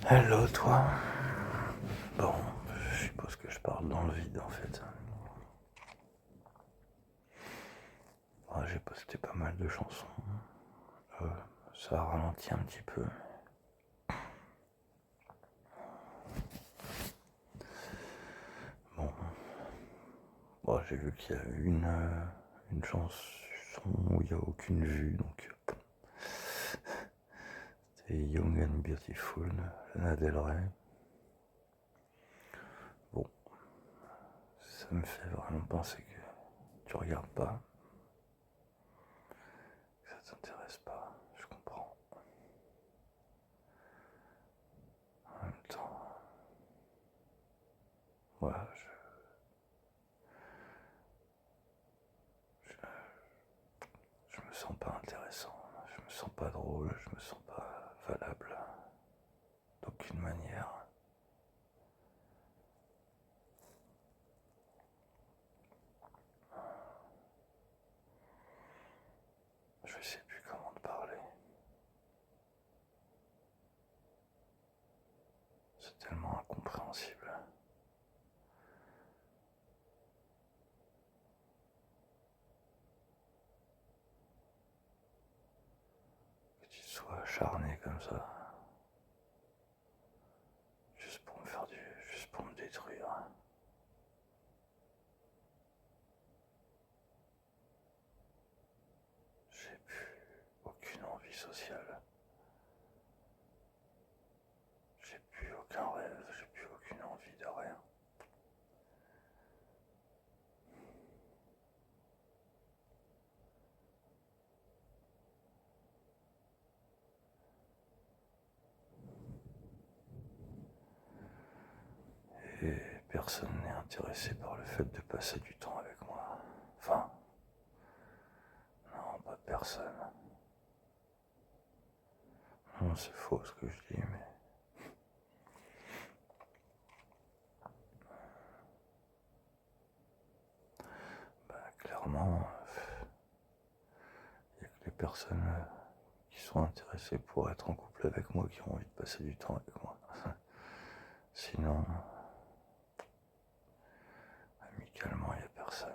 Hello toi. Bon, je suppose que je parle dans le vide en fait. Ouais, j'ai posté pas mal de chansons. Euh, Ça a ralenti un petit peu. Bon, j'ai vu qu'il y a une chanson où il n'y a aucune vue, donc c'était Young and Beautiful, Lana Del Rey. Bon, ça me fait vraiment penser que tu regardes pas, que ça t'intéresse pas, je comprends. En même temps, voilà, je me sens pas intéressant, je me sens pas drôle, je me sens pas valable d'aucune manière. Je sais plus comment te parler. C'est tellement incompréhensible. Que tu sois acharné comme ça, juste pour me faire juste pour me détruire. J'ai plus aucune envie sociale. J'ai plus aucun rêve, j'ai plus aucune envie de rien. Et personne n'est intéressé par le fait de passer du temps avec moi. Enfin, non, pas personne. Non, c'est faux ce que je dis, mais clairement, il n'y a que les personnes qui sont intéressées pour être en couple avec moi qui ont envie de passer du temps avec moi. Sinon, amicalement, il n'y a personne.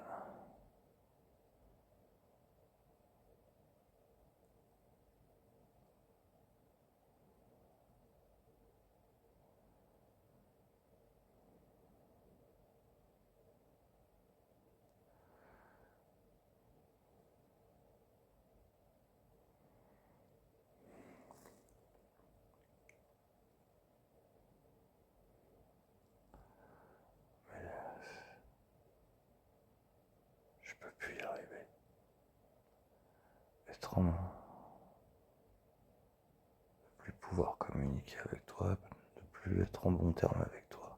Mais je peux plus y arriver. Être en... de plus pouvoir communiquer avec toi, de plus être en bon terme avec toi.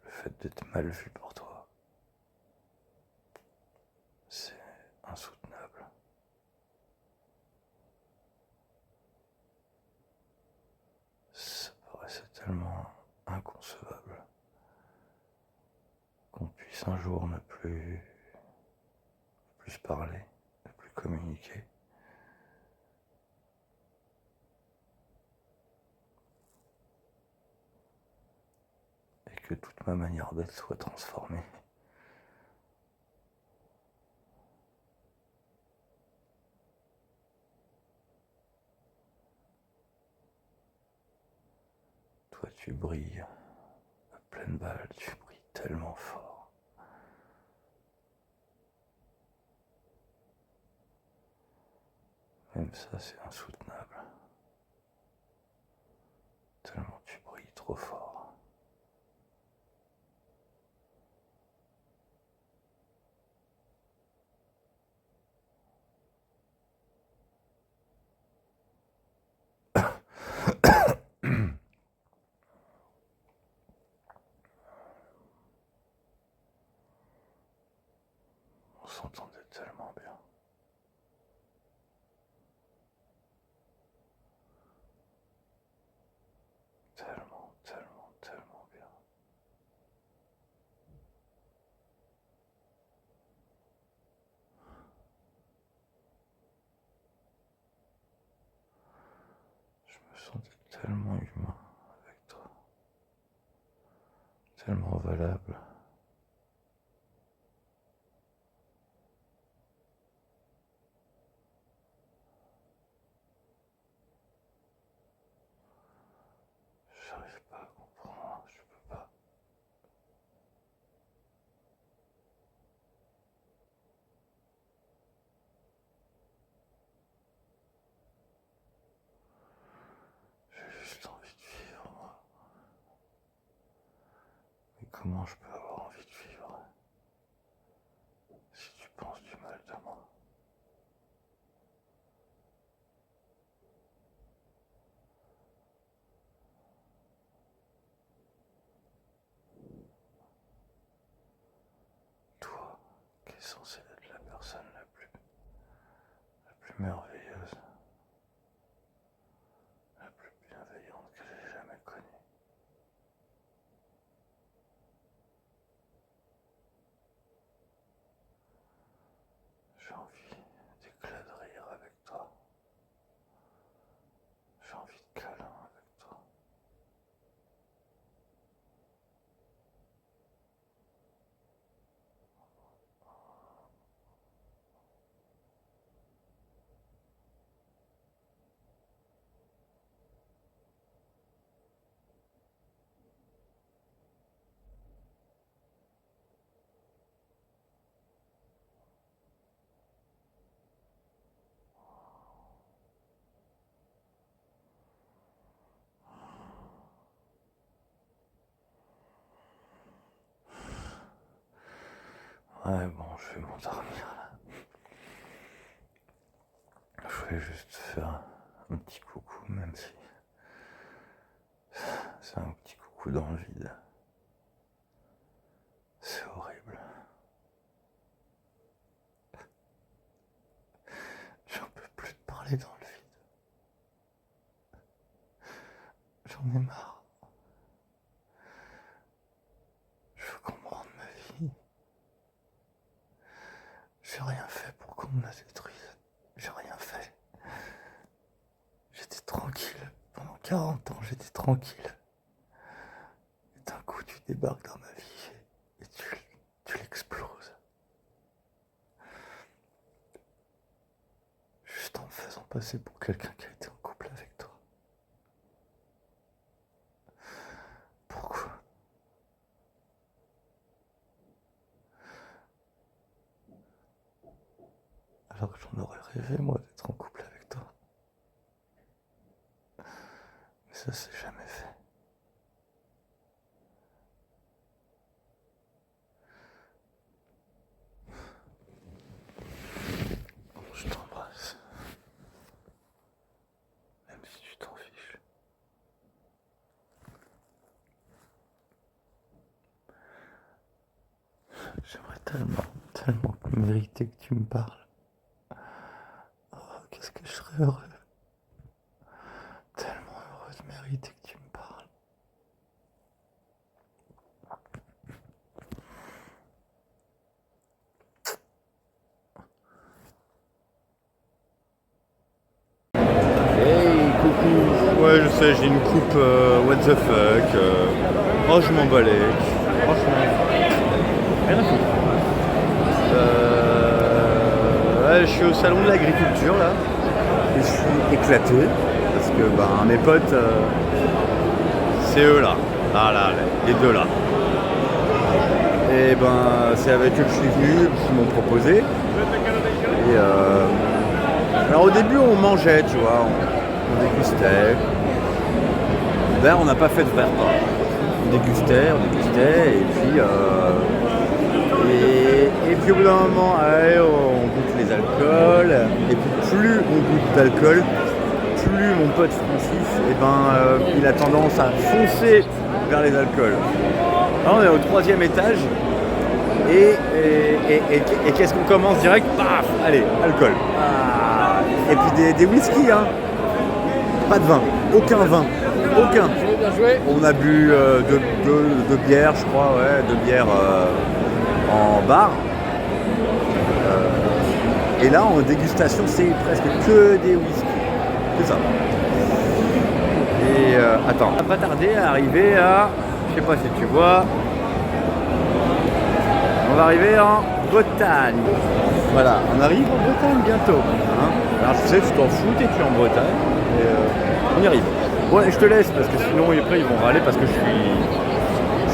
Le fait d'être mal vu par toi, c'est insoutenable. Ça paraissait tellement inconcevable qu'on puisse un jour ne plus se parler, ne plus communiquer. Et que toute ma manière d'être soit transformée. Toi, tu brilles à pleine balle, tu brilles tellement fort. Même ça, c'est insoutenable. Tellement tu brilles trop fort. On s'entendait tellement bien. Tellement, tellement, tellement bien. Je me sentais tellement humain. tellement valable. J'arrive pas à comprendre, je peux pas. J'ai juste envie de vivre, moi. Mais comment je peux avoir envie de vivre si tu penses du mal de moi? Toi, qui es censé être la personne la plus merveilleuse, la plus bienveillante que j'ai jamais connue. J'ai envie d'éclats de rire avec toi. J'ai envie de câlin avec toi. Ouais, bon, je vais m'endormir là. Je voulais juste faire un petit coucou, même si c'est un petit coucou dans le vide. C'est horrible. J'en peux plus de parler dans le vide. J'en ai marre. Je veux comprendre ma vie. J'ai rien fait pour qu'on me la détruise. J'ai rien fait. J'étais tranquille. Pendant 40 ans, j'étais tranquille. Et d'un coup, tu débarques dans ma vie et tu l'exploses. Juste en me faisant passer pour quelqu'un qui a été en couple avec toi. Pourquoi? Alors que j'en aurais rêvé, moi, d'être en couple avec toi. Mais ça, c'est jamais fait. Bon, je t'embrasse. Même si tu t'en fiches. J'aimerais tellement mériter que tu me parles. Oh, qu'est-ce que je serais heureux. Tellement heureux de mériter que tu me parles. Hey, coucou. Ouais, je sais, j'ai une coupe what the fuck. Oh, je m'en bats les. Franchement, rien à foutre. Ouais, je suis au salon de l'agriculture là. Et je suis éclaté parce que mes potes, c'est eux là. Là, les deux là. Et c'est avec eux que je suis venu, qu'ils m'ont proposé. Et alors au début on mangeait, tu vois, on dégustait. Là on n'a pas fait de vrai repas. On dégustait, et puis au bout d'un moment, allez, on goûte les alcools. Et puis plus on goûte d'alcool, plus mon pote Francis, il a tendance à foncer vers les alcools. Là on est au 3e étage. Et qu'est-ce qu'on commence direct? Paf! Allez, alcool. Ah. Et puis des whisky, hein. Pas de vin. Aucun vin. Aucun. On a bu deux bières, je crois, ouais. 2 bières en bar. Et là, en dégustation, c'est presque que des whisky. C'est ça. Et attends, on va pas tarder à arriver à... Je sais pas si tu vois... On va arriver en Bretagne. Voilà, on arrive en Bretagne bientôt. Hein. Alors je sais, tu t'en fous, t'es-tu en Bretagne. Et, on y arrive. Ouais, je te laisse parce que sinon après ils vont râler parce que je suis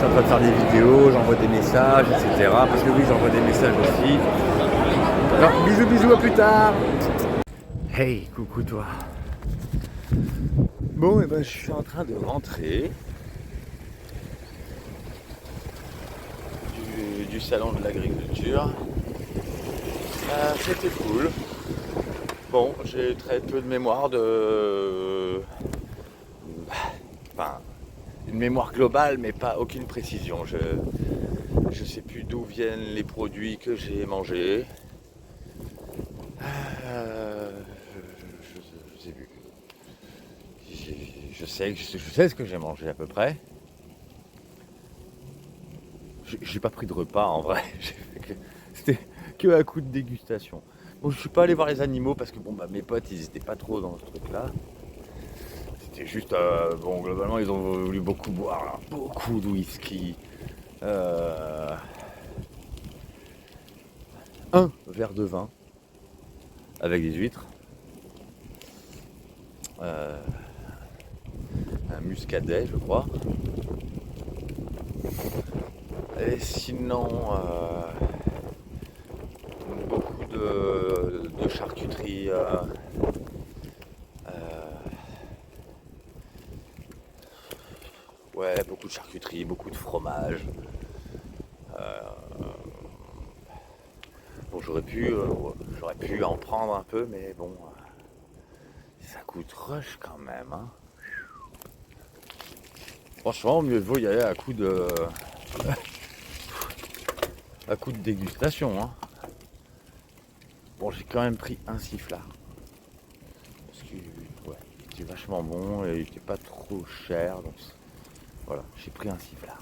en train de faire des vidéos, j'envoie des messages, etc. Parce que oui, j'envoie des messages aussi. Alors bisous bisous, à plus tard. Hey, coucou toi. Bon, et ben je suis en train de rentrer du salon de l'agriculture. C'était cool. Bon, j'ai très peu de mémoire de... Enfin, une mémoire globale, mais pas aucune précision. Je sais plus d'où viennent les produits que j'ai mangés. Je sais plus. Je sais ce que j'ai mangé à peu près. J'ai pas pris de repas en vrai. C'était que à coup de dégustation. Bon, je suis pas allé voir les animaux parce que bon bah mes potes ils étaient pas trop dans ce truc là. C'était juste bon globalement ils ont voulu beaucoup boire, beaucoup de whisky. Un verre de vin avec des huîtres. Un muscadet je crois. Et sinon beaucoup de charcuterie. Ouais, beaucoup de charcuterie, beaucoup de fromage. Bon, j'aurais pu en prendre un peu, mais bon, ça coûte rush quand même. Hein. Franchement, mieux vaut y aller à coup de dégustation. Hein. Bon, j'ai quand même pris un sifflard. Parce que, ouais, il était vachement bon et il était pas trop cher. Donc, voilà, j'ai pris un sifflard.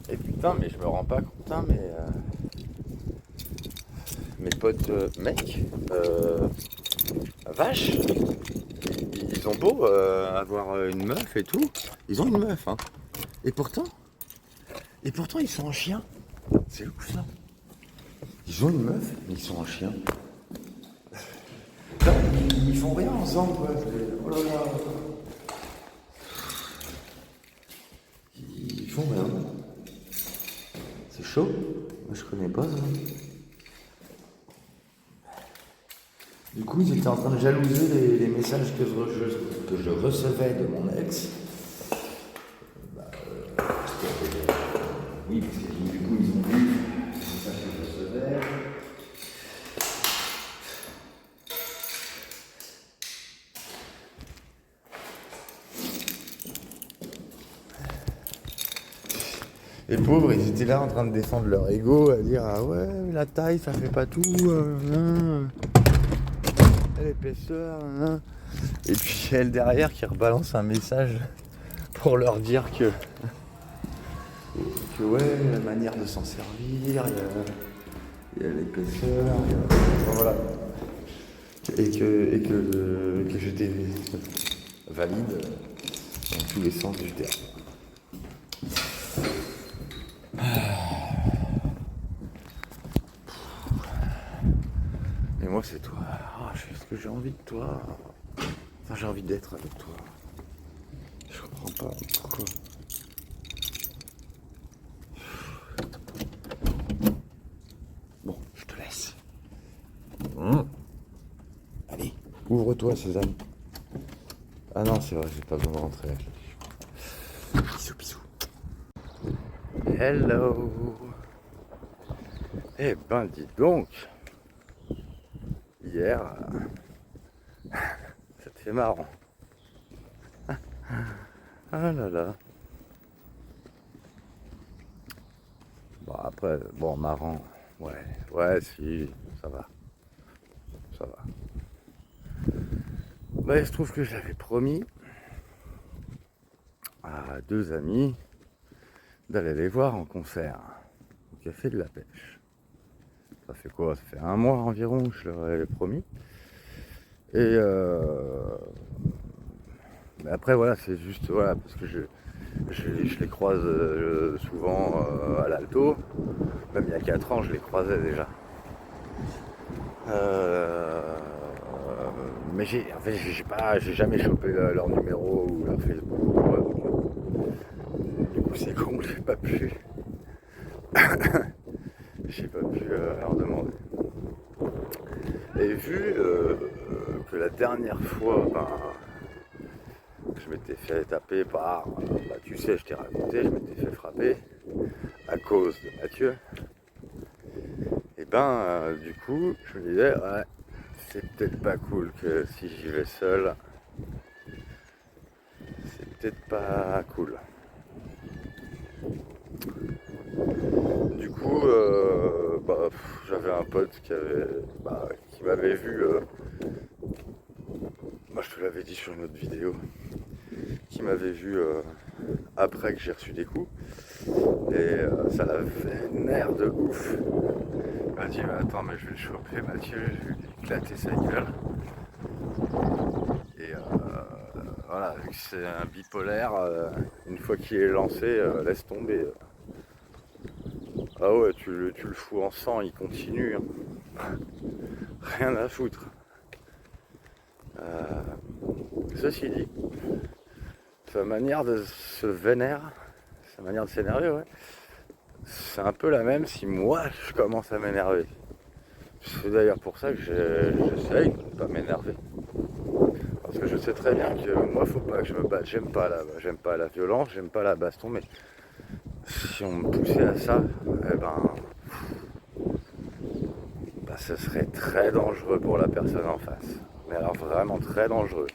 Et putain, mais je me rends pas compte, hein, mais mes potes mecs, vaches, ils ont beau avoir une meuf et tout, ils ont une meuf, hein. Et pourtant ils sont en chien. C'est ouf ça. Ils ont une meuf, mais ils sont en chien. Putain, ils font rien ensemble, quoi. Oh là là. Ils font rien. C'est chaud. Moi je connais pas ça. Du coup, ils étaient en train de jalouser les messages que je recevais de mon ex. Oui, parce que du coup, ils ont vu les messages que je recevais. Les pauvres, ils étaient là en train de défendre leur ego, à dire ah ouais, la taille, ça fait pas tout. L'épaisseur. Et puis elle derrière qui rebalance un message pour leur dire que ouais, la manière de s'en servir, il y a l'épaisseur, bon, voilà. Et que j'étais valide dans tous les sens du terme. Mais moi c'est toi. Oh, je sais ce que j'ai envie de toi. Enfin, j'ai envie d'être avec toi. Je comprends pas pourquoi. Bon, je te laisse. Allez, ouvre-toi, Suzanne. Ah non, c'est vrai, j'ai pas besoin de rentrer. Bisous, bisous. Hello. Eh ben, dis donc. Hier, c'était marrant. Ah là là. Bon, après, bon, marrant. Ouais, si, ça va. Ça va. Bah, il se trouve que j'avais promis à deux amis d'aller les voir en concert au Café de la Pêche. Ça fait quoi? Ça fait un mois environ que je leur avais promis. Et Mais après voilà, c'est juste voilà, parce que je les croise souvent à l'Alto. Même il y a 4 ans, je les croisais déjà. Mais en fait, j'ai jamais chopé leur numéro ou leur Facebook. Ouais, donc, du coup, c'est con que j'ai pas pu leur demander. Et vu que la dernière fois, je m'étais fait taper par, tu sais, je t'ai raconté, je m'étais fait frapper à cause de Mathieu. Et du coup, je me disais, ouais, c'est peut-être pas cool que si j'y vais seul, c'est peut-être pas cool. Du coup, j'avais un pote qui m'avait vu, moi je te l'avais dit sur une autre vidéo, qui m'avait vu après que j'ai reçu des coups, et ça l'a vénère de ouf. Il m'a dit, mais attends, mais je vais le choper, Mathieu, je vais lui éclater sa gueule. Et voilà, vu que c'est un bipolaire, une fois qu'il est lancé, laisse tomber. Ah ouais, tu le fous en sang, il continue. Hein. Rien à foutre. Ceci dit, sa manière de se vénérer, sa manière de s'énerver, ouais, c'est un peu la même si moi je commence à m'énerver. C'est d'ailleurs pour ça que j'essaye de ne pas m'énerver. Parce que je sais très bien que moi faut pas que je me batte. J'aime pas la violence, j'aime pas la baston, mais si on me poussait à ça, ce serait très dangereux pour la personne en face. Mais alors vraiment très dangereux.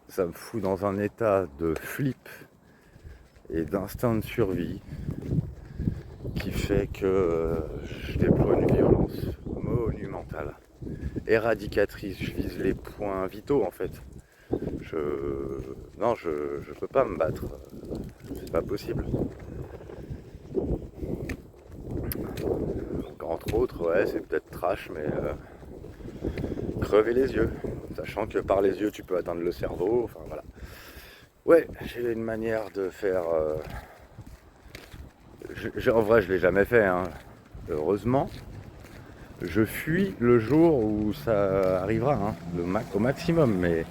Ça me fout dans un état de flip et d'instinct de survie qui fait que je déploie une violence monumentale, éradicatrice. Je vise les points vitaux en fait. Non, je peux pas me battre. C'est pas possible. Donc, entre autres, ouais, c'est peut-être trash, mais crever les yeux. Sachant que par les yeux, tu peux atteindre le cerveau. Enfin voilà. Ouais, j'ai une manière de faire. En vrai, je l'ai jamais fait, hein. Heureusement. Je fuis le jour où ça arrivera, hein, au maximum. Mais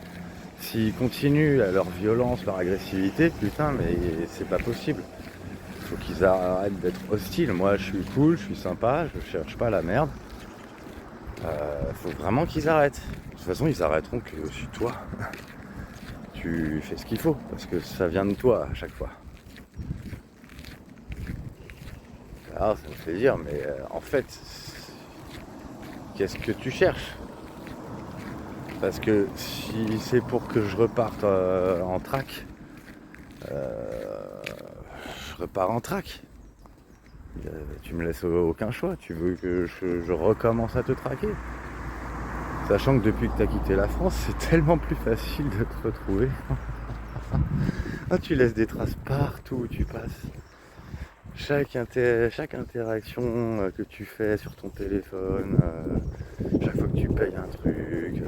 s'ils continuent à leur violence, leur agressivité, putain, mais c'est pas possible. Faut qu'ils arrêtent d'être hostiles. Moi, je suis cool, je suis sympa, je cherche pas la merde. Faut vraiment qu'ils arrêtent. De toute façon, ils arrêteront que si toi, tu fais ce qu'il faut, parce que ça vient de toi à chaque fois. Alors, ça me fait dire, mais en fait, qu'est-ce que tu cherches? Parce que si c'est pour que je reparte en track, je repars en track. Tu me laisses aucun choix. Tu veux que je recommence à te traquer? Sachant que depuis que tu as quitté la France, c'est tellement plus facile de te retrouver. Tu laisses des traces partout où tu passes. Chaque interaction que tu fais sur ton téléphone, chaque fois que tu payes un truc,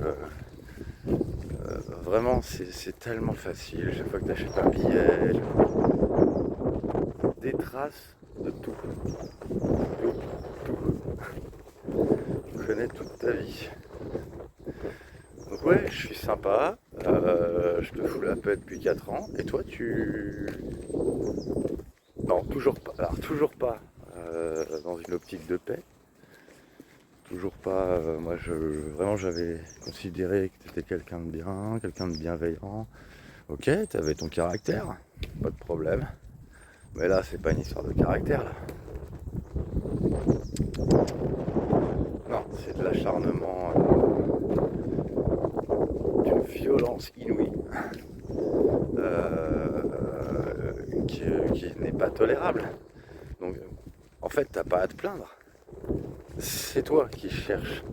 vraiment c'est tellement facile. Chaque fois que tu achètes un billet, des traces de tout. Tu connais toute ta vie. Donc ouais, je suis sympa, je te fous la paix depuis 4 ans, et toi Non, toujours pas, alors toujours pas dans une optique de paix, toujours pas, moi vraiment j'avais considéré que tu étais quelqu'un de bien, quelqu'un de bienveillant, ok, tu avais ton caractère, pas de problème, mais là c'est pas une histoire de caractère là. Non, c'est de l'acharnement, d'une violence inouïe, qui n'est pas tolérable. Donc en fait t'as pas à te plaindre. C'est toi qui cherches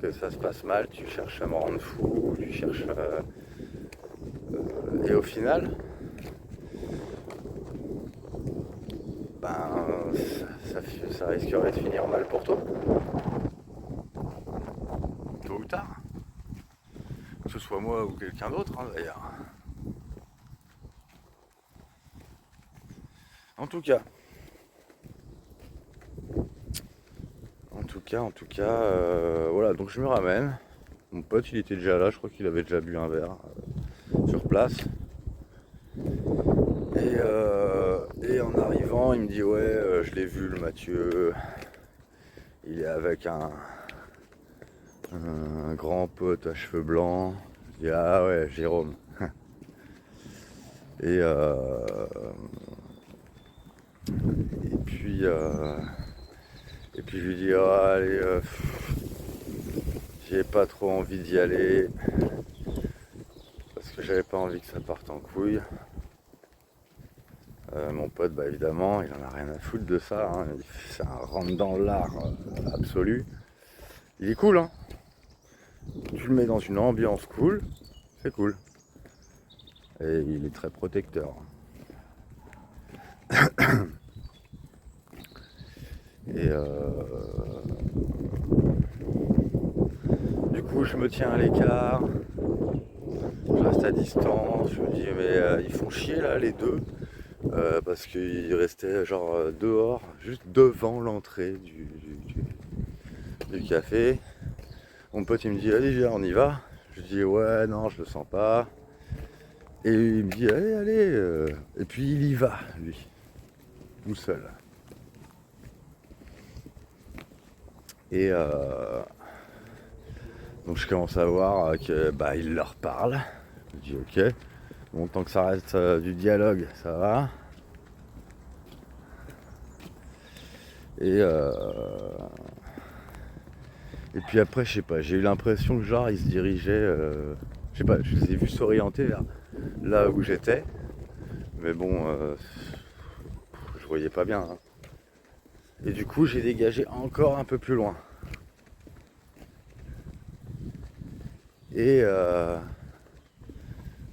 que ça se passe mal, tu cherches à me rendre fou, tu cherches et au final ça risquerait de finir mal pour toi. Tôt ou tard. Que ce soit soit moi ou quelqu'un d'autre, hein, d'ailleurs. En tout cas, voilà, donc je me ramène. Mon pote, il était déjà là, je crois qu'il avait déjà bu un verre sur place. Et en arrivant, il me dit ouais, je l'ai vu le Mathieu. Il est avec un grand pote à cheveux blancs. Je dis ah ouais, Jérôme. Et, et puis je lui dis oh, allez, j'ai pas trop envie d'y aller parce que j'avais pas envie que ça parte en couille. Mon pote, bah évidemment, il en a rien à foutre de ça, hein. C'est un rentre dans l'art absolu. Il est cool, hein. Tu le mets dans une ambiance cool, c'est cool. Et il est très protecteur. Et du coup, je me tiens à l'écart, je reste à distance, je me dis mais ils font chier là les deux. Parce qu'il restait genre dehors, juste devant l'entrée du café. Mon pote il me dit allez viens on y va. Je dis ouais non je le sens pas. Et il me dit allez allez. Et puis il y va lui, tout seul. Et donc je commence à voir que bah il leur parle. Je dis ok. Bon tant que ça reste du dialogue ça va. Et puis après, je sais pas, j'ai eu l'impression que genre ils se dirigeaient, je sais pas, je les ai vus s'orienter vers là où j'étais, mais bon, je voyais pas bien. Hein. Et du coup, j'ai dégagé encore un peu plus loin. Et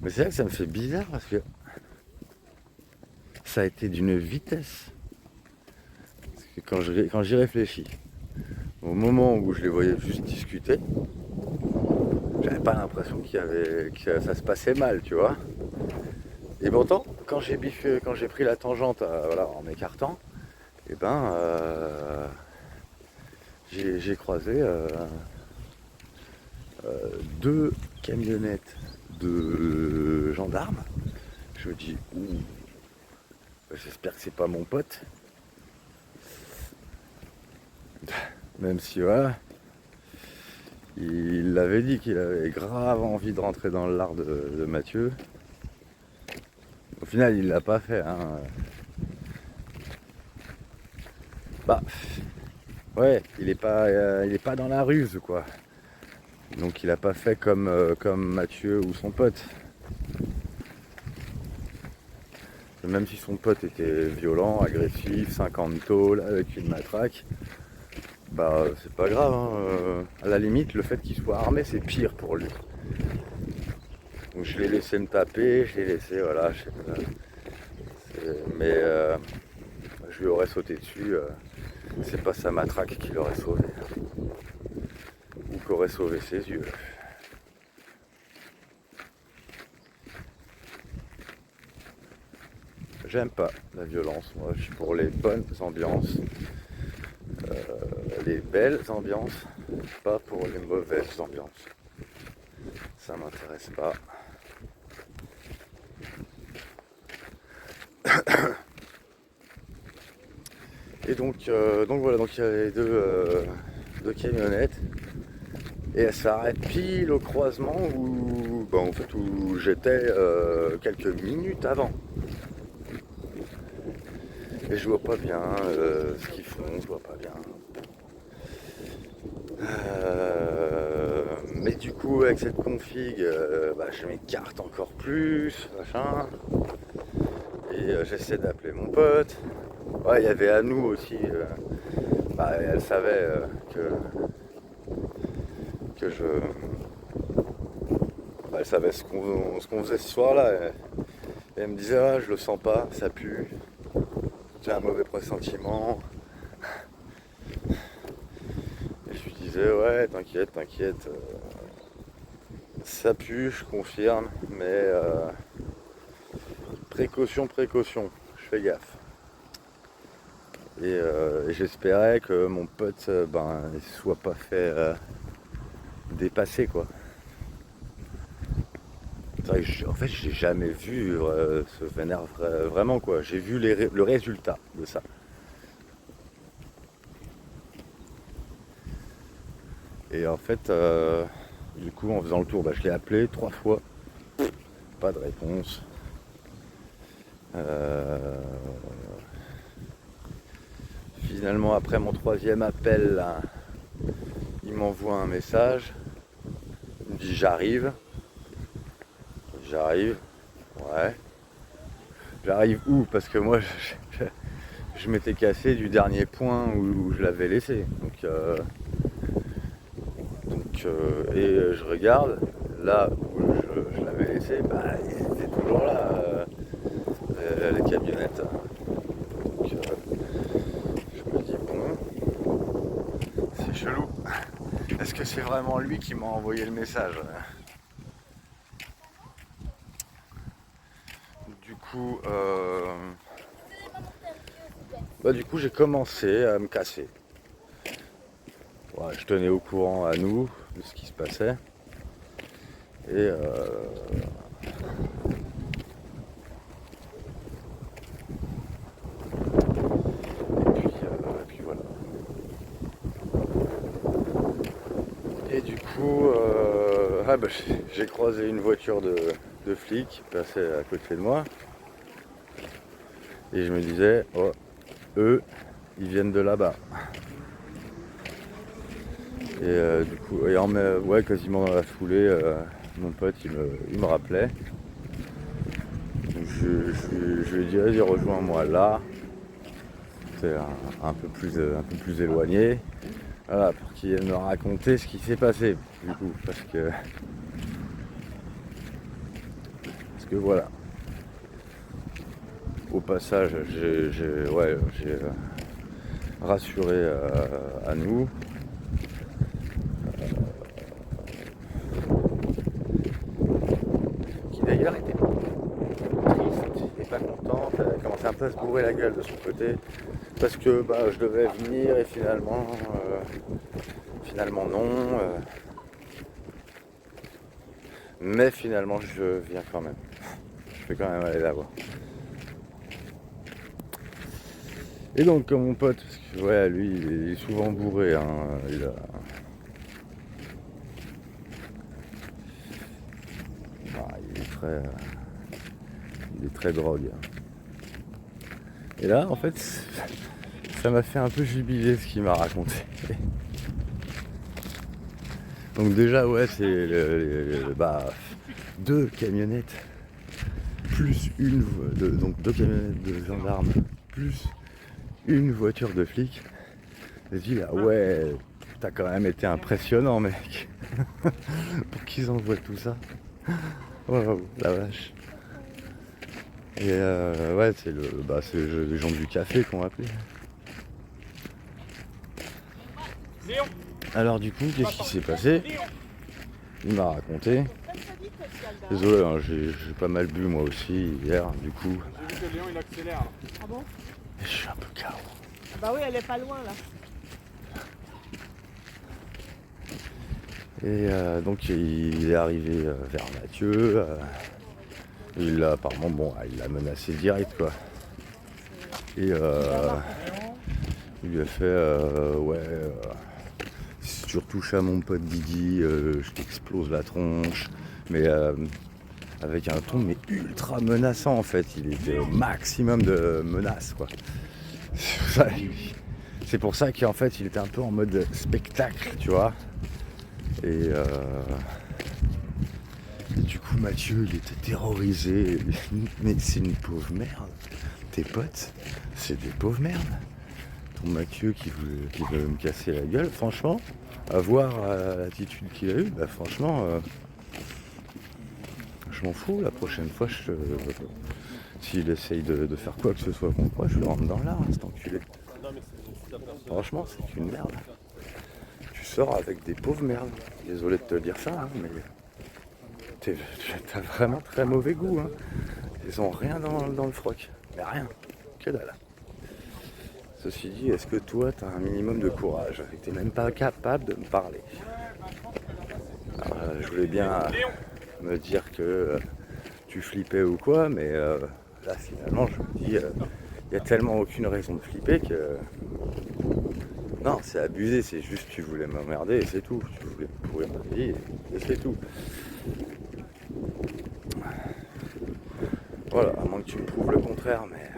mais c'est vrai que ça me fait bizarre parce que ça a été d'une vitesse. Parce que quand j'y réfléchis, au moment où je les voyais juste discuter, j'avais pas l'impression que ça se passait mal, tu vois. Et pourtant, quand j'ai pris la tangente, voilà, en m'écartant, et ben, j'ai croisé deux camionnettes de gendarmes. Je me dis, ouh, j'espère que c'est pas mon pote. Même si voilà, il l'avait dit qu'il avait grave envie de rentrer dans l'art de Mathieu. Au final, il l'a pas fait. Hein. Bah, ouais, il est pas dans la ruse, quoi. Donc, il a pas fait comme Mathieu ou son pote. Même si son pote était violent, agressif, 50 tôles, avec une matraque, bah c'est pas grave. Hein. À la limite, le fait qu'il soit armé, c'est pire pour lui. Donc je l'ai laissé me taper, je l'ai laissé, voilà, je sais pas. Mais je lui aurais sauté dessus, c'est pas sa matraque qui l'aurait sauvé. Ou qui aurait sauvé ses yeux. J'aime pas la violence, moi je suis pour les bonnes ambiances, les belles ambiances, pas pour les mauvaises ambiances. Ça m'intéresse pas. Et donc voilà, donc il y a les deux camionnettes et elles s'arrêtent pile au croisement où, bah, en fait, où j'étais quelques minutes avant. Et je vois pas bien ce qu'ils font, je vois pas bien. Mais du coup avec cette config, bah, je m'écarte encore plus, machin. Et j'essaie d'appeler mon pote. Ouais, il y avait Anou aussi. Bah, elle savait que je. Bah, elle savait ce qu'on faisait ce soir-là. Et elle me disait ah, je le sens pas, ça pue. J'ai un mauvais pressentiment. Et je lui disais ouais, t'inquiète, Ça pue, je confirme, mais précaution, je fais gaffe. Et j'espérais que mon pote il soit pas fait dépasser quoi. C'est vrai que en fait j'ai jamais vu ce vénère vraiment quoi. J'ai vu le résultat de ça. Et en fait du coup en faisant le tour, je l'ai appelé 3 fois, pas de réponse. Finalement après mon 3e appel là, il m'envoie un message, il me dit j'arrive, ouais. J'arrive où? Parce que moi je m'étais cassé du dernier point où je l'avais laissé. Et je regarde, là où je l'avais laissé, ils étaient toujours là, les camionnettes. Donc je me dis bon, c'est chelou. Est-ce que c'est vraiment lui qui m'a envoyé le message? Du coup j'ai commencé à me casser. Ouais, je tenais au courant à nous de ce qui se passait. Et puis voilà. Et du coup, j'ai croisé une voiture de flic qui passait à côté de moi. Et je me disais, oh, eux, ils viennent de là-bas. Et du coup, quasiment dans la foulée, mon pote il me rappelait. Donc je lui ai dit, vas-y, rejoins-moi là. C'est un peu plus éloigné. Voilà, pour qu'il vienne me raconter ce qui s'est passé, du coup, parce que voilà. Au passage, j'ai rassuré à nous. Qui d'ailleurs était triste et pas contente, elle commençait un peu à se bourrer la gueule de son côté, parce que je devais venir et finalement non. Mais finalement je viens quand même. Je vais quand même aller la voir. Et donc comme mon pote, parce que lui il est souvent bourré, hein, il est très drogue. Et là en fait ça m'a fait un peu jubiler ce qu'il m'a raconté. Donc déjà c'est 2 camionnettes plus donc 2 camionnettes de gendarmes plus une voiture de flic. Et je dis là t'as quand même été impressionnant mec. Pour qu'ils envoient tout ça. Wow, la vache. Et c'est les gens du café qu'on appelé. Alors du coup, qu'est-ce qui s'est passé? Il m'a raconté. Désolé, hein, j'ai pas mal bu moi aussi hier, du coup. J'ai vu que Léon il accélère. Ah bon? Je suis un peu KO. Bah oui, elle est pas loin là. Et donc il est arrivé vers Mathieu. Il l'a apparemment il l'a menacé direct quoi. Et il lui a fait si tu retouches à mon pote Didi, je t'explose la tronche. Mais avec un ton ultra menaçant en fait. Il était au maximum de menaces quoi. C'est pour ça qu'en fait il était un peu en mode spectacle, tu vois. Et du coup Mathieu il était terrorisé. Mais c'est une pauvre merde. Tes potes, c'est des pauvres merdes. Ton Mathieu qui veut me casser la gueule, franchement, à voir l'attitude qu'il a eue, franchement, je m'en fous. La prochaine fois, s'il essaye de faire quoi que ce soit contre moi, je le rentre dans l'art, cet enculé. Franchement, c'est une merde. Tu sors avec des pauvres merdes. Désolé de te dire ça, hein, mais t'as vraiment très mauvais goût. Hein. Ils ont rien dans le froc. Mais rien. Que dalle. Ceci dit, est-ce que toi, t'as un minimum de courage et que t'es même pas capable de me parler? Alors, je voulais bien me dire que tu flippais ou quoi, mais là, finalement, je me dis, il y a tellement aucune raison de flipper que... Non, c'est abusé, c'est juste tu voulais m'emmerder et c'est tout. Tu voulais pourrir ma vie et c'est tout. Voilà, à moins que tu me prouves le contraire, mais...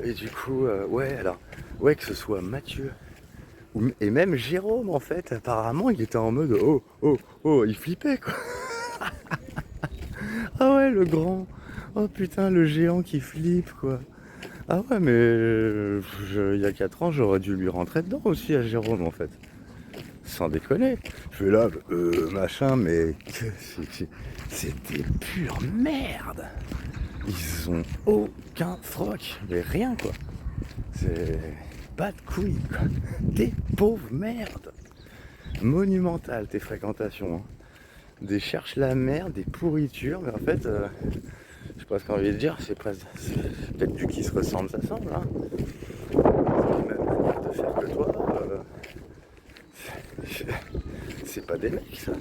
et du coup, ouais, alors... Ouais, que ce soit Mathieu et même Jérôme, en fait, apparemment, il était en mode oh, oh, oh, il flippait, quoi. Ah ouais, le grand. Oh putain, le géant qui flippe, quoi. Ah ouais, mais il y a 4 ans, j'aurais dû lui rentrer dedans aussi à Jérôme, en fait. Sans déconner. Je fais là, machin, mais c'était pure merde. Ils ont aucun froc, mais rien, quoi. C'est pas de couilles, quoi. Des pauvres merdes. Monumentales, tes fréquentations. Hein. Des cherche la merde, des pourritures, mais en fait, j'ai presque envie de dire, c'est peut-être du qui se ressemble, ça semble. Hein. Ils ont la même manière de faire que toi. C'est pas des mecs, ça.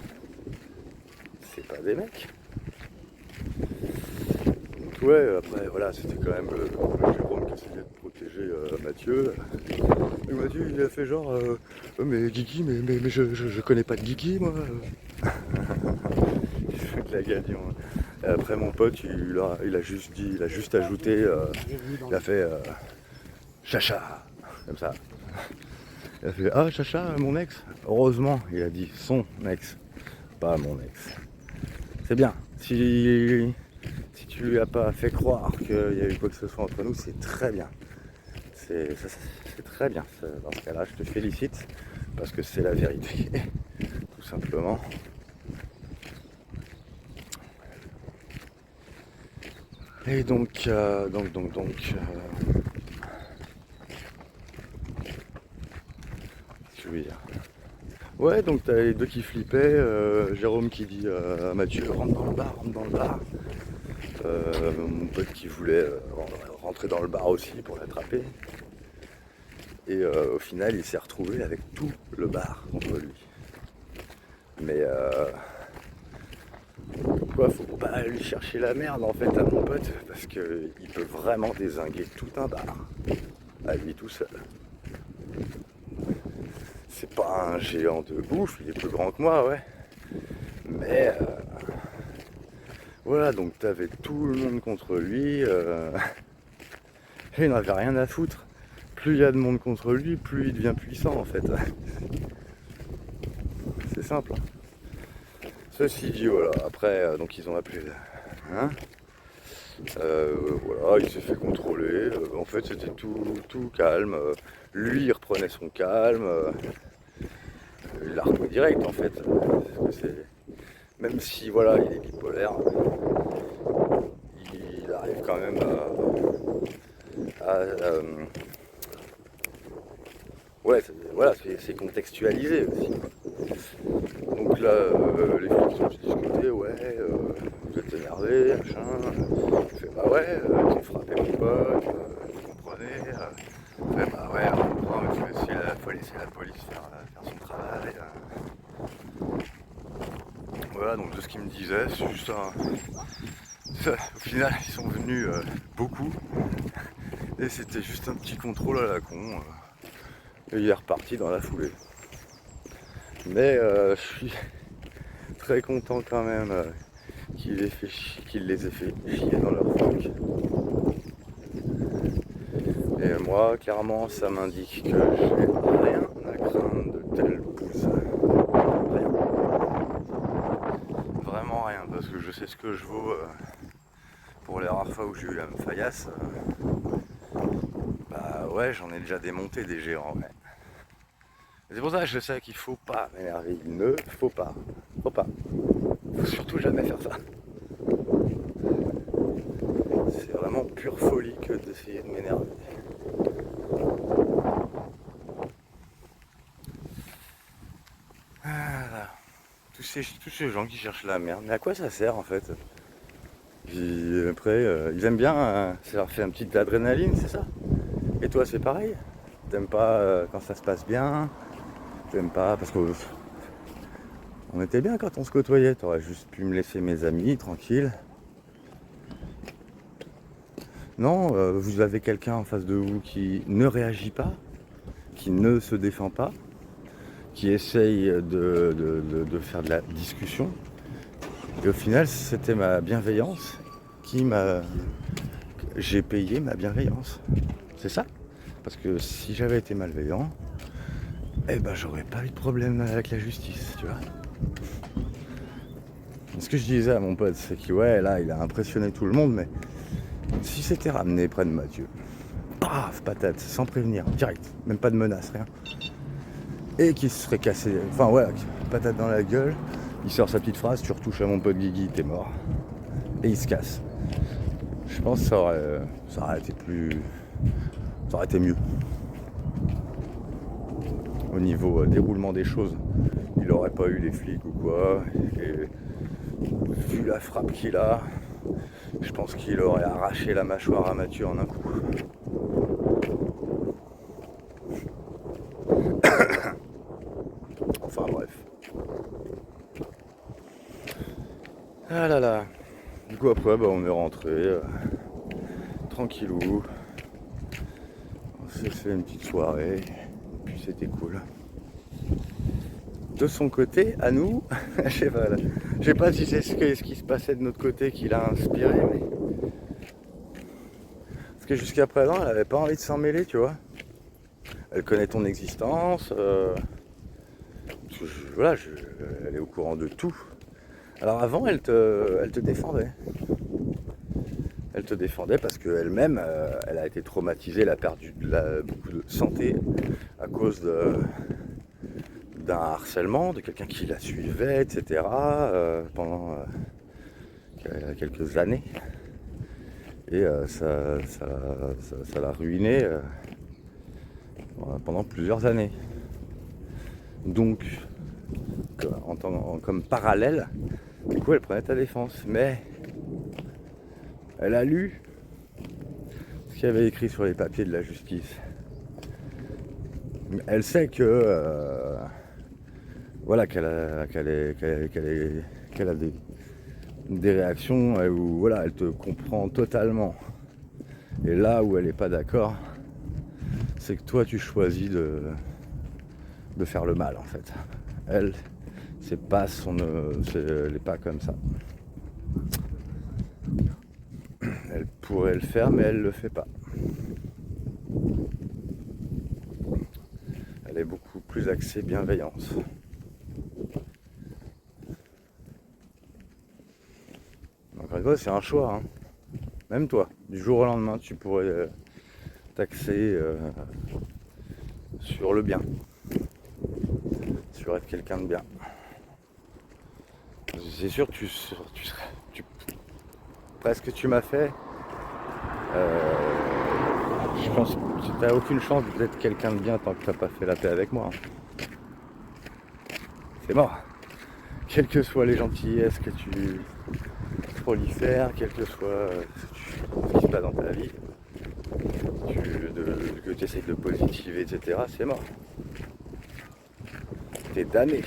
C'est pas des mecs. Donc ouais, après, voilà, c'était quand même le Jérôme qui essayait de protéger Mathieu. Et Mathieu, il a fait genre, mais Guigui, mais je connais pas de Guigui, moi. Il fait de la gagnant. Et après, mon pote, il a juste dit, il a juste ajouté, il a fait Chacha, comme ça. Il a fait ah Chacha, mon ex. Heureusement, il a dit son ex, pas mon ex. C'est bien. Si tu lui as pas fait croire qu'il y a eu quoi que ce soit entre nous, c'est très bien. C'est très bien. Dans ce cas-là, je te félicite parce que c'est la vérité, tout simplement. Et donc, je veux dire. Ouais, donc t'as les deux qui flippaient, Jérôme qui dit à Mathieu rentre dans le bar, rentre dans le bar. Mon pote qui voulait rentrer dans le bar aussi pour l'attraper. Et au final, il s'est retrouvé avec tout le bar contre lui. Mais quoi, faut pas aller chercher la merde en fait à mon pote parce qu'il peut vraiment dézinguer tout un bar à lui tout seul. C'est pas un géant de bouffe, il est plus grand que moi, ouais. Mais voilà, donc t'avais tout le monde contre lui. Et il n'avait rien à foutre. Plus il y a de monde contre lui, plus il devient puissant en fait. C'est simple. Ceci dit, voilà, après, donc ils ont appelé. Hein voilà, il s'est fait contrôler. En fait, c'était tout calme. Lui, il reprenait son calme. Il l'a repris direct en fait. Même si voilà, il est bipolaire, il arrive quand même ouais, voilà, c'est contextualisé aussi. Donc là, les filles sont discuté, ouais, vous êtes énervé, machin. Je fais bah ouais, ils ont frappé mon pote, vous comprenez. Je fais bah ouais, on comprend, mais faut laisser la police faire son travail. Voilà, donc de ce qu'il me disait, c'est juste au final, ils sont venus beaucoup. Et c'était juste un petit contrôle à la con. Et il est reparti dans la foulée. Mais je suis très content quand même qu'il les ait fait chier dans leur froc. Et moi, clairement, ça m'indique que j'ai rien à craindre de telle bouse. Rien. Vraiment rien, parce que je sais ce que je vaux pour les rares fois où j'ai eu la faillasse. Bah ouais, j'en ai déjà démonté des géants, ouais. C'est pour ça que je sais qu'il faut pas m'énerver. Il ne faut pas. Faut surtout jamais faire ça. C'est vraiment pure folie que d'essayer de m'énerver. Voilà. Tout ces gens qui cherchent la merde, mais à quoi ça sert en fait? Puis après, ils aiment bien, ça leur fait un petit adrénaline, c'est ça? Et toi, c'est pareil? T'aimes pas quand ça se passe bien? T'aimes pas parce qu'on était bien quand on se côtoyait, t'aurais juste pu me laisser mes amis tranquille. Non, vous avez quelqu'un en face de vous qui ne réagit pas, qui ne se défend pas, qui essaye de faire de la discussion. Et au final, c'était ma bienveillance j'ai payé ma bienveillance. C'est ça. Parce que si j'avais été malveillant, eh ben j'aurais pas eu de problème avec la justice, tu vois. Ce que je disais à mon pote, c'est que ouais, là, il a impressionné tout le monde, mais si c'était ramené près de Mathieu, paf, patate, sans prévenir, direct, même pas de menace, rien, et qu'il se serait cassé, enfin ouais, patate dans la gueule, il sort sa petite phrase, tu retouches à mon pote Guigui, t'es mort, et il se casse. Je pense que ça aurait été mieux. Au niveau déroulement des choses, il aurait pas eu les flics ou quoi, et vu la frappe qu'il a, je pense qu'il aurait arraché la mâchoire à Mathieu en un coup. Enfin bref. Ah là là. Du coup après on est rentré tranquillou. On s'est fait une petite soirée. Puis c'était cool. De son côté, à nous, je sais pas si c'est ce qui se passait de notre côté qui l'a inspiré, mais parce que jusqu'à présent, elle avait pas envie de s'en mêler, tu vois. Elle connaît ton existence, elle est au courant de tout. Alors avant, elle te défendait. Elle te défendait parce qu'elle-même, elle a été traumatisée, elle a perdu beaucoup de santé à cause d'un harcèlement, de quelqu'un qui la suivait, etc. Pendant quelques années. Et ça l'a ruiné pendant plusieurs années. Donc, comme parallèle, du coup, elle prenait ta défense. Mais elle a lu ce qu'il y avait écrit sur les papiers de la justice. Elle sait que voilà, qu'elle a des réactions où voilà, elle te comprend totalement. Et là où elle n'est pas d'accord, c'est que toi tu choisis de faire le mal en fait. Elle, c'est pas elle n'est pas comme ça. Elle pourrait le faire, mais elle le fait pas. Elle est beaucoup plus axée bienveillance. Encore une fois, c'est un choix. Hein. Même toi, du jour au lendemain, tu pourrais t'axer sur le bien, sur être quelqu'un de bien. C'est sûr que presque tu m'as fait. Je pense que tu n'as aucune chance d'être quelqu'un de bien tant que tu n'as pas fait la paix avec moi. C'est mort. Quelles que soient les gentillesses que tu prolifères, quel que soit ce qui se passe dans ta vie, que tu essayes de positiver, etc., c'est mort. T'es damné.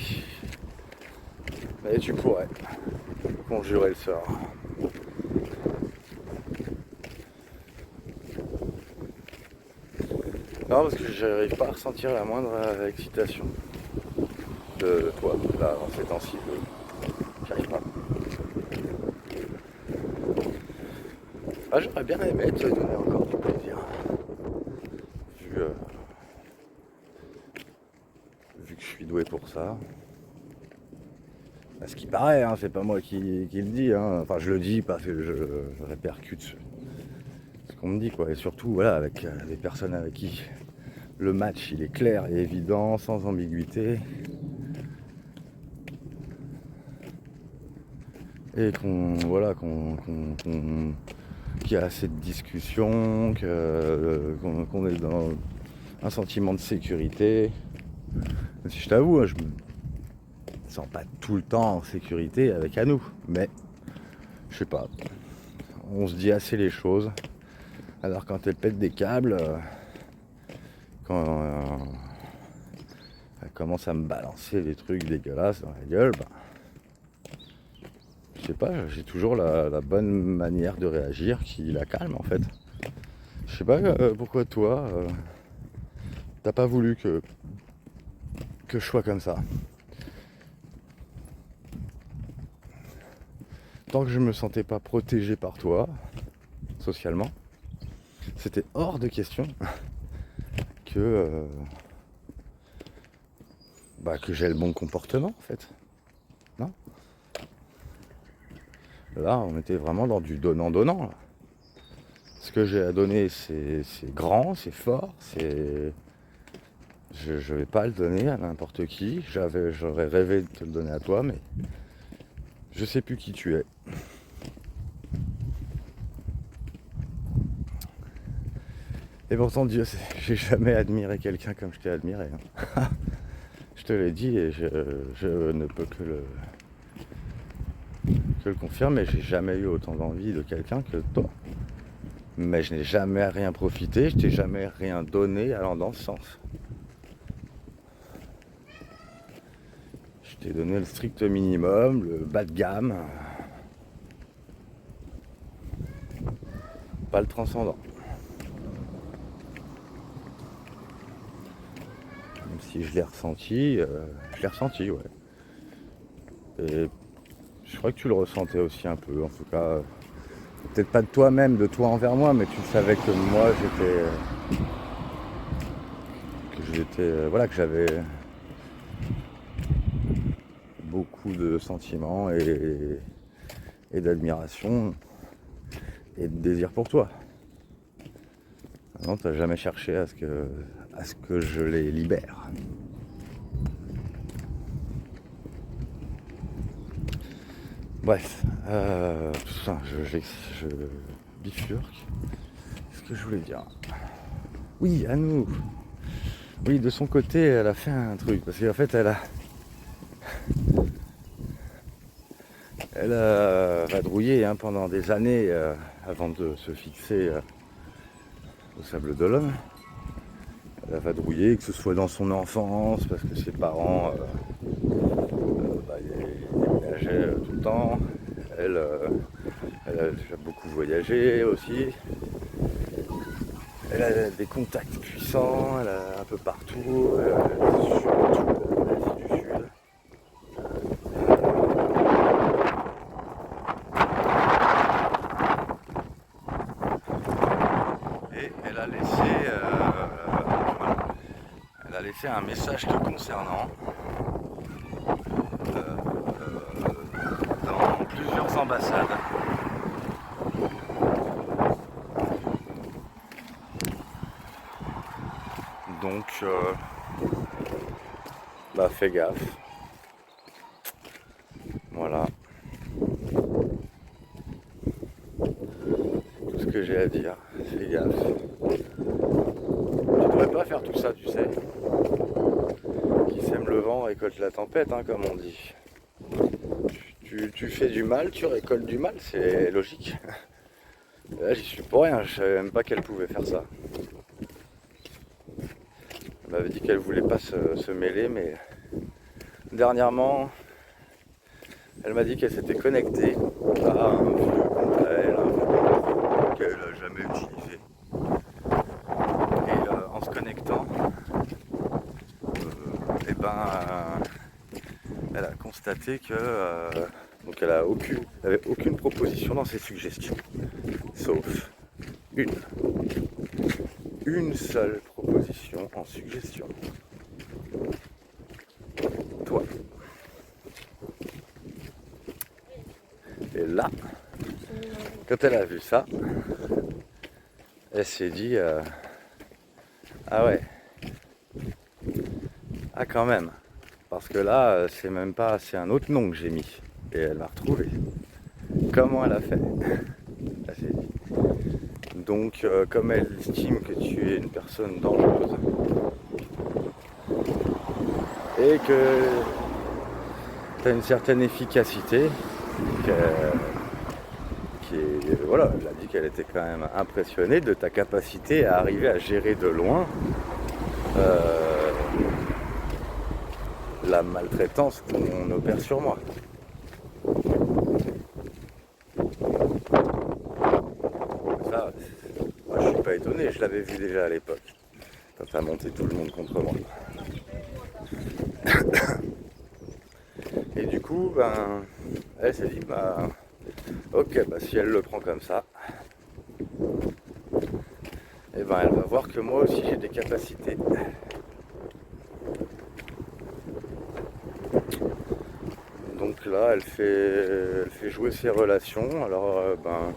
Mais tu pourrais conjurer le sort. Non, parce que j'arrive pas à ressentir la moindre excitation de toi, là, en ces temps-ci. J'arrive pas. Ah, j'aurais bien aimé te donner encore du plaisir. Vu que je suis doué pour ça. À ce qui paraît, hein, c'est pas moi qui le dis. Hein. Enfin, je le dis parce que je répercute ce qu'on me dit, quoi. Et surtout, voilà, avec des personnes avec qui le match il est clair et évident, sans ambiguïté. Et qu'il y a assez de discussion, qu'on est dans un sentiment de sécurité. Si je t'avoue, te sens pas tout le temps en sécurité avec Anou. Mais, je sais pas, on se dit assez les choses. Alors quand elle pète des câbles, quand elle commence à me balancer des trucs dégueulasses dans la gueule, bah, je sais pas, j'ai toujours la bonne manière de réagir qui la calme en fait. Je sais pas pourquoi toi, t'as pas voulu que je sois comme ça. Tant que je me sentais pas protégé par toi, socialement, c'était hors de question que j'ai le bon comportement en fait. Non ? Là, on était vraiment dans du donnant-donnant. Là. Ce que j'ai à donner, c'est grand, c'est fort, c'est... Je vais pas le donner à n'importe qui. J'aurais rêvé de te le donner à toi, mais je sais plus qui tu es. Et pourtant, Dieu sait, j'ai jamais admiré quelqu'un comme je t'ai admiré. Hein. Je te l'ai dit et je ne peux que le confirmer. J'ai jamais eu autant d'envie de quelqu'un que toi. Mais je n'ai jamais rien profité, je t'ai jamais rien donné allant dans ce sens. Je t'ai donné le strict minimum, le bas de gamme. Pas le transcendant. Même si je l'ai ressenti, ouais. Et je crois que tu le ressentais aussi un peu, en tout cas. Peut-être pas de toi-même, de toi envers moi, mais tu savais que moi que j'avais beaucoup de sentiments et d'admiration et de désir pour toi. Non, t'as jamais cherché à ce que je les libère. Bref, putain, je bifurque. Qu'est-ce que je voulais dire ? Oui, à nous. Oui, de son côté, elle a fait un truc. Parce qu'en fait, elle a vadrouillé pendant des années avant de se fixer au Sable d'Olonne. Elle a vadrouillé, que ce soit dans son enfance, parce que ses parents ils déménageaient tout le temps. Elle a déjà beaucoup voyagé aussi. Elle a des contacts puissants, elle a un peu partout, surtout en Asie du Sud. Et elle a laissé un message te concernant dans plusieurs ambassades. Donc, fais gaffe. Voilà. Tout ce que j'ai à dire, fais gaffe. Tu devrais pas faire tout ça, tu sais. Qui sème le vent récolte la tempête, comme on dit. Tu fais du mal, tu récoltes du mal, c'est logique. Là, j'y suis pour rien, je savais même pas qu'elle pouvait faire ça. Elle m'avait dit qu'elle voulait pas se mêler, mais dernièrement, elle m'a dit qu'elle s'était connectée à un vieux compte à elle, un vieux compte qu'elle n'a jamais utilisé. Et en se connectant, elle a constaté que donc elle avait aucune proposition dans ses suggestions, sauf une seule proposition en suggestion. Toi. Et là, quand elle a vu ça, elle s'est dit ah ouais, ah quand même, parce que là c'est même pas, c'est un autre nom que j'ai mis et elle l'a retrouvé. Comment elle a fait? Elle s'est dit. Donc comme elle estime que tu es une personne dangereuse et que tu as une certaine efficacité voilà, elle a dit qu'elle était quand même impressionnée de ta capacité à arriver à gérer de loin la maltraitance qu'on opère sur moi. Ça, moi je suis pas étonné, je l'avais vu déjà à l'époque, quand t'as monté tout le monde contre moi. Et du coup, ben, elle s'est dit, bah, ok, bah si elle le prend comme ça, et ben elle va voir que moi aussi j'ai des capacités. Donc là, elle fait jouer ses relations. Alors, ben,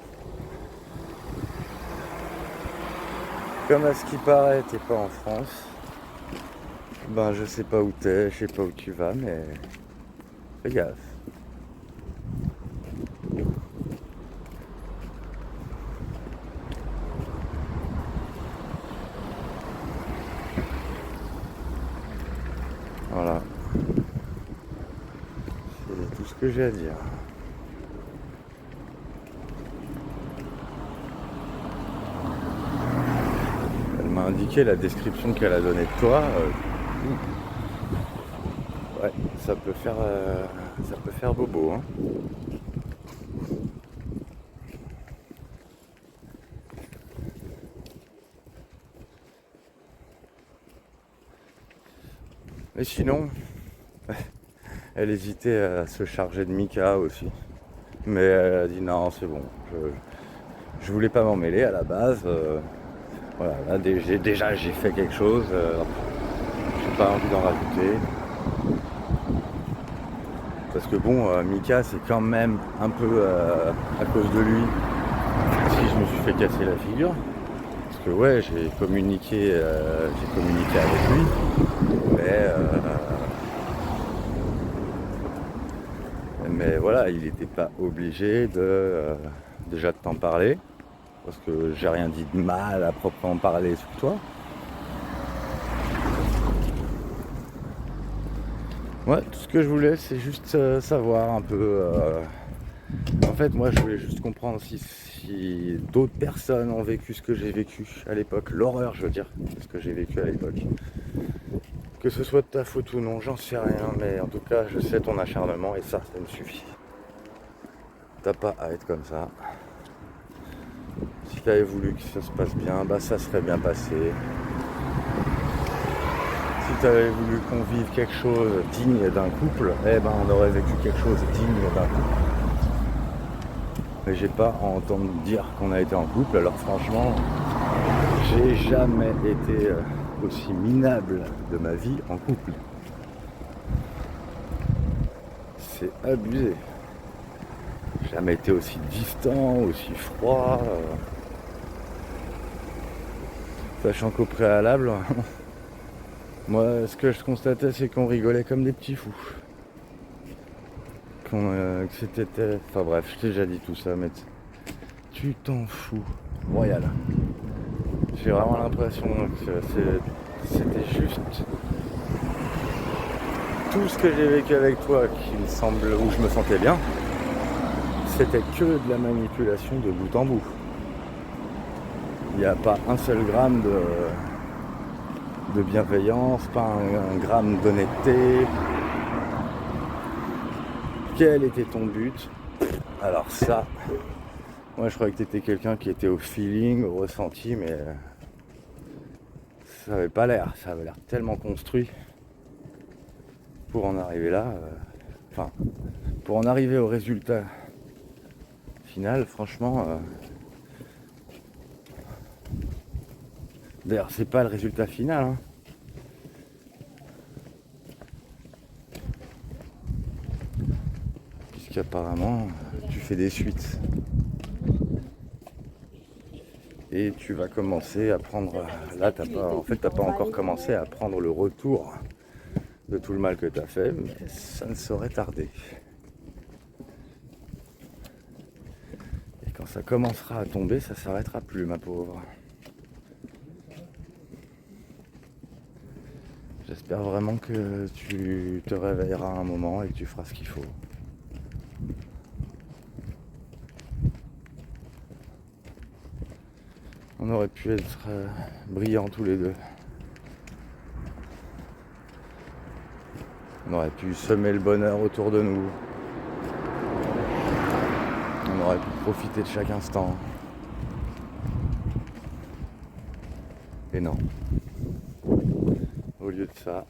comme à ce qui paraît, t'es pas en France. Ben, je sais pas où t'es, je sais pas où tu vas, mais fais gaffe. Voilà. C'est tout ce que j'ai à dire. Elle m'a indiqué la description qu'elle a donnée de toi. Ouais, ça peut faire bobo, hein. Mais sinon, elle hésitait à se charger de Mika aussi. Mais elle a dit non, c'est bon. Je voulais pas m'en mêler à la base. Voilà, là, déjà j'ai fait quelque chose. J'ai pas envie d'en rajouter. Parce que bon, Mika, c'est quand même un peu à cause de lui si je me suis fait casser la figure. Parce que ouais, j'ai communiqué avec lui. Mais voilà, il n'était pas obligé déjà de t'en parler. Parce que j'ai rien dit de mal à proprement parler sur toi. Ouais, tout ce que je voulais, c'est juste savoir un peu. En fait, moi, je voulais juste comprendre si d'autres personnes ont vécu ce que j'ai vécu à l'époque. L'horreur, je veux dire, de ce que j'ai vécu à l'époque. Que ce soit de ta faute ou non, j'en sais rien. Mais en tout cas, je sais ton acharnement et ça me suffit. T'as pas à être comme ça. Si t'avais voulu que ça se passe bien, bah ça serait bien passé. Si t'avais voulu qu'on vive quelque chose digne d'un couple, eh ben on aurait vécu quelque chose digne d'un couple. Mais j'ai pas à entendre dire qu'on a été en couple, alors franchement, j'ai jamais été aussi minable de ma vie en couple. C'est abusé. Jamais été aussi distant, aussi froid. Sachant qu'au préalable, moi ce que je constatais c'est qu'on rigolait comme des petits fous. Que c'était... Enfin bref, je t'ai déjà dit tout ça, mais tu t'en fous. Royal. J'ai vraiment l'impression que c'était juste tout ce que j'ai vécu avec toi qui me semble, où je me sentais bien, c'était que de la manipulation de bout en bout. Il n'y a pas un seul gramme de bienveillance, pas un gramme d'honnêteté. Quel était ton but? Alors ça, moi je croyais que tu étais quelqu'un qui était au feeling, au ressenti, mais ça avait pas l'air, ça avait l'air tellement construit pour en arriver là. Enfin, pour en arriver au résultat final, franchement... D'ailleurs, c'est pas le résultat final, hein. Puisqu'apparemment, tu fais des suites. Et tu vas commencer à prendre... Là, t'as pas encore commencé à prendre le retour de tout le mal que t'as fait, mais ça ne saurait tarder. Et quand ça commencera à tomber, ça s'arrêtera plus, ma pauvre. J'espère vraiment que tu te réveilleras un moment et que tu feras ce qu'il faut. On aurait pu être brillants tous les deux. On aurait pu semer le bonheur autour de nous. On aurait pu profiter de chaque instant. Et non. Au lieu de ça,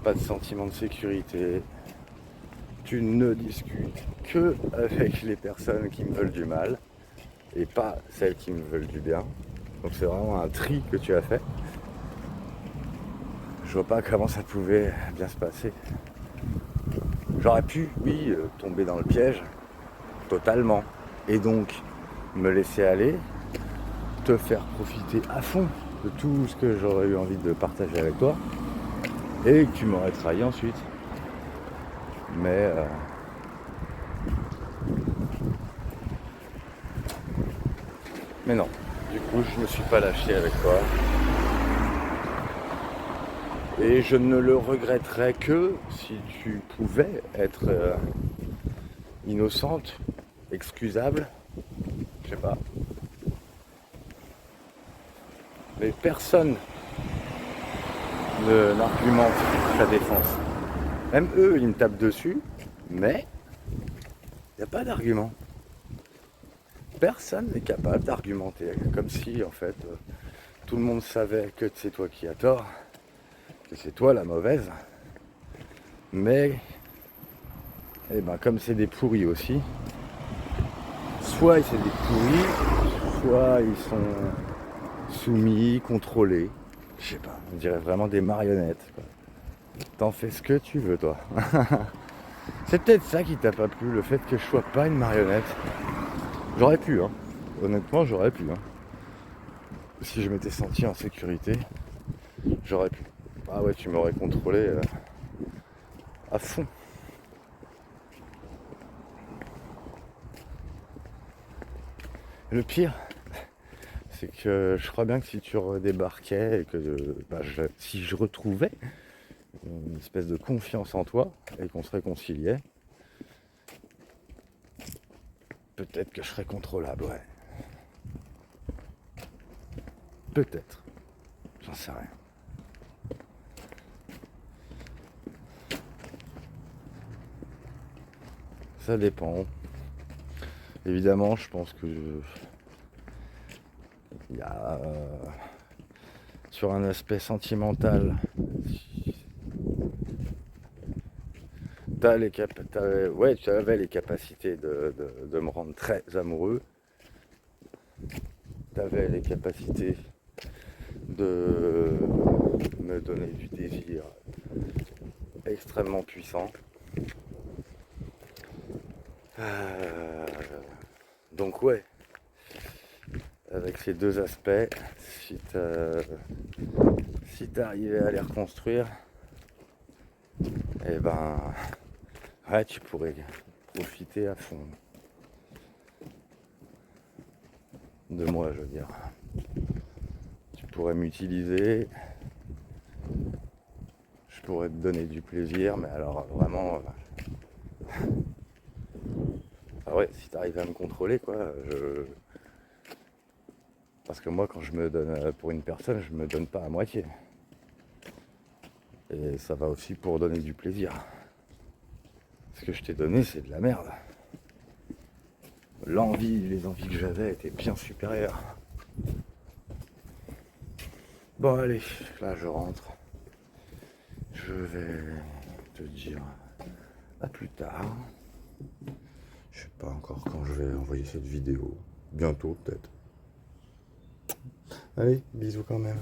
pas de sentiment de sécurité. Tu ne discutes que avec les personnes qui me veulent du mal et pas celles qui me veulent du bien. Donc c'est vraiment un tri que tu as fait. Je vois pas comment ça pouvait bien se passer. J'aurais pu, oui, tomber dans le piège, totalement. Et donc, me laisser aller, te faire profiter à fond de tout ce que j'aurais eu envie de partager avec toi, et que tu m'aurais trahi ensuite. Mais non, du coup, je me suis pas lâché avec toi. Et je ne le regretterais que si tu pouvais être innocente, excusable, je sais pas. Mais personne n'argumente ta défense. Même eux, ils me tapent dessus, mais il n'y a pas d'argument. Personne n'est capable d'argumenter. Comme si, en fait, tout le monde savait que c'est toi qui as tort, que c'est toi la mauvaise. Mais, eh ben, comme c'est des pourris aussi, soit c'est des pourris, soit ils sont soumis, contrôlés. Je sais pas, on dirait vraiment des marionnettes, quoi. T'en fais ce que tu veux, toi. C'est peut-être ça qui t'a pas plu, le fait que je sois pas une marionnette. J'aurais pu, hein. Honnêtement, j'aurais pu, hein. Si je m'étais senti en sécurité, j'aurais pu. Ah ouais, tu m'aurais contrôlé à fond. Le pire, c'est que je crois bien que si tu redébarquais et que si je retrouvais une espèce de confiance en toi et qu'on se réconciliait, peut-être que je serais contrôlable, ouais. Peut-être. J'en sais rien. Ça dépend. Évidemment, je pense que il y a sur un aspect sentimental, tu avais les capacités de me rendre très amoureux. Tu avais les capacités de me donner du désir extrêmement puissant. Donc ouais, avec ces deux aspects, si t'arrivais à les reconstruire, et ben ouais, tu pourrais profiter à fond de moi, je veux dire. Tu pourrais m'utiliser, je pourrais te donner du plaisir, mais alors vraiment, ouais, si t'arrives à me contrôler, quoi, parce que moi, quand je me donne pour une personne, je me donne pas à moitié. Et ça va aussi pour donner du plaisir. Ce que je t'ai donné, c'est de la merde. Les envies que j'avais étaient bien supérieures. Bon, allez, là je rentre. Je vais te dire à plus tard. Je sais pas encore quand je vais envoyer cette vidéo. Bientôt, peut-être. Allez, bisous quand même.